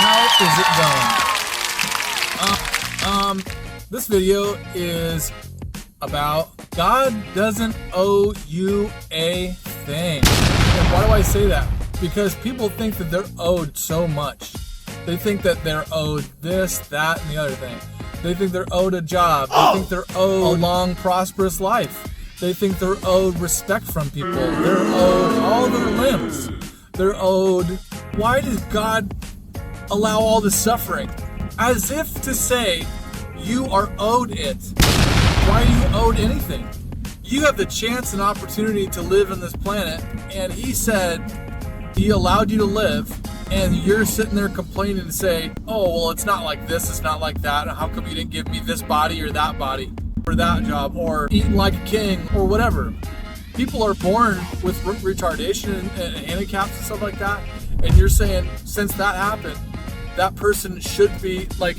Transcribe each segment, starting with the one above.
How is it going? This video is about God doesn't owe you a thing. And why do I say that? Because people think that they're owed so much. They think that they're owed this, that, and the other thing. They think they're owed a job. They think they're owed a long, prosperous life. They think they're owed respect from people. They're owed all their limbs. They're owed, why does God allow all this suffering? As if to say, you are owed it. Why are you owed anything? You have the chance and opportunity to live on this planet, and He said He allowed you to live, and you're sitting there complaining and say, oh, well, it's not like this, it's not like that, how come you didn't give me this body or that job, or eating like a king, or whatever. People are born with retardation and handicaps and stuff like that, and you're saying, since that happened, that person should be, like,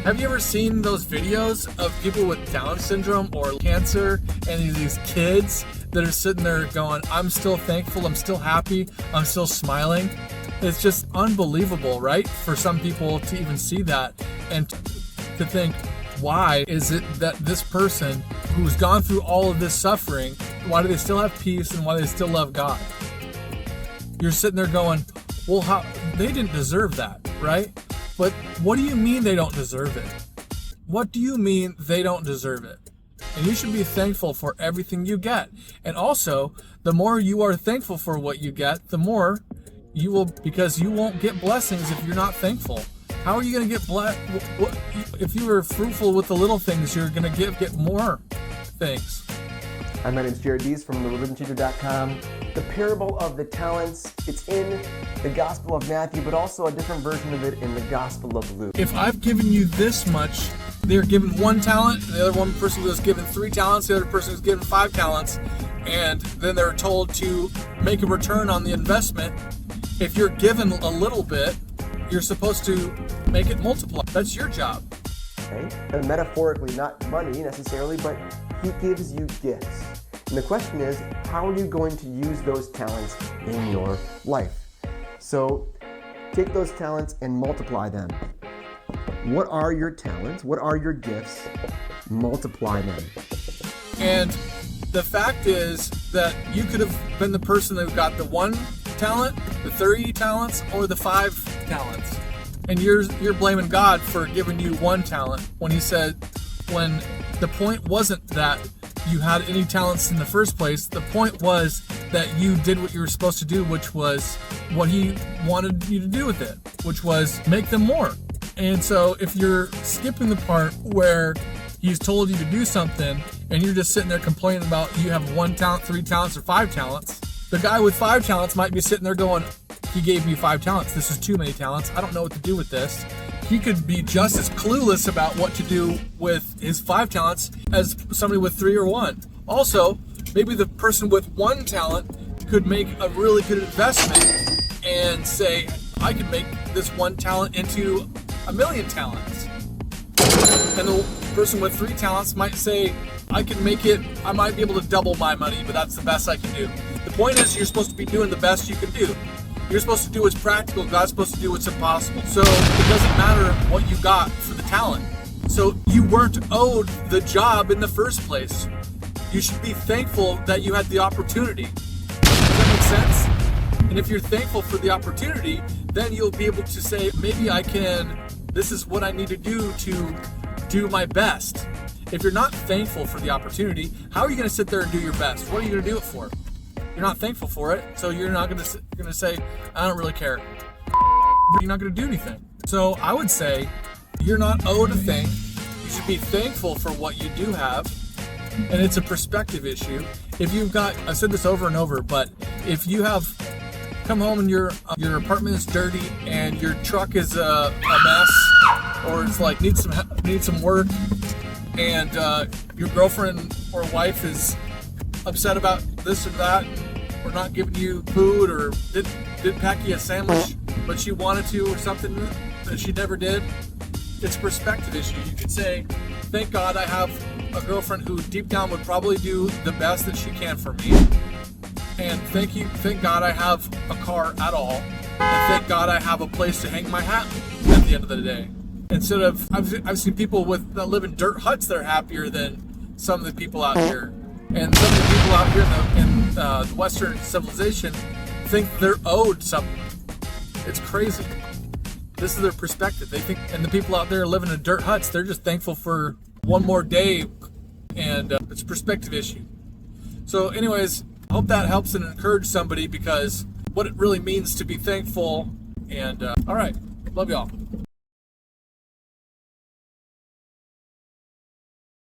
have you ever seen those videos of people with Down syndrome or cancer, and these kids that are sitting there going, I'm still thankful, I'm still happy, I'm still smiling? It's just unbelievable, right? For some people to even see that and to think, why is it that this person who's gone through all of this suffering, why do they still have peace and why do they still love God? You're sitting there going, well, how they didn't deserve that, right? But what do you mean they don't deserve it? What do you mean they don't deserve it? And you should be thankful for everything you get. And also, the more you are thankful for what you get, the more you will, because you won't get blessings if you're not thankful. How are you going to get blessed? If you were fruitful with the little things, you're going to get more things. Hi, my name's Jared Dees from TheReligionTeacher.com. The parable of the talents, it's in the Gospel of Matthew, but also a different version of it in the Gospel of Luke. If I've given you this much, they're given 1 talent, the other one person was given 3 talents, the other person was given 5 talents, and then they're told to make a return on the investment. If you're given a little bit, you're supposed to make it multiply. That's your job. Okay? And metaphorically, not money necessarily, but He gives you gifts. And the question is, how are you going to use those talents in your life? So take those talents and multiply them. What are your talents? What are your gifts? Multiply them. And the fact is that you could have been the person that got the 1 talent, the 30 talents, or the 5 talents. And you're blaming God for giving you 1 talent when He said, when the point wasn't that you had any talents in the first place, the point was that you did what you were supposed to do, which was what He wanted you to do with it, which was make them more. And so if you're skipping the part where He's told you to do something and you're just sitting there complaining about you have 1 talent, 3 talents, or 5 talents, the guy with 5 talents might be sitting there going, He gave me 5 talents. This is too many talents. I don't know what to do with this. He could be just as clueless about what to do with his 5 talents as somebody with 3 or 1. Also, maybe the person with 1 talent could make a really good investment and say, I could make this 1 talent into 1,000,000 talents. And the person with 3 talents might say, I might be able to double my money, but that's the best I can do. The point is, you're supposed to be doing the best you can do. You're supposed to do what's practical. God's supposed to do what's impossible. So it doesn't matter what you got for the talent. So you weren't owed the job in the first place. You should be thankful that you had the opportunity. Does that make sense? And if you're thankful for the opportunity, then you'll be able to say, maybe this is what I need to do my best. If you're not thankful for the opportunity, how are you going to sit there and do your best? What are you going to do it for? You're not thankful for it, so you're not going to say, I don't really care. You're not going to do anything. So I would say you're not owed a thing. You should be thankful for what you do have, and it's a perspective issue. If you've got, I've said this over and over, but if you have come home and your apartment is dirty and your truck is a mess, or it's like needs some work, and your girlfriend or wife is upset about this or that, or not giving you food, or did pack you a sandwich but she wanted to, or something that she never did, it's a perspective issue. You could say, thank God I have a girlfriend who deep down would probably do the best that she can for me, and thank God I have a car at all, and thank God I have a place to hang my hat at the end of the day. Instead of, I've seen people that live in dirt huts that are happier than some of the people out here. And some of the people out here in the Western civilization think they're owed something. It's crazy. This is their perspective. They think, and the people out there living in dirt huts, they're just thankful for one more day, and it's a perspective issue. So anyways, I hope that helps and encourage somebody, because what it really means to be thankful. And all right, love y'all.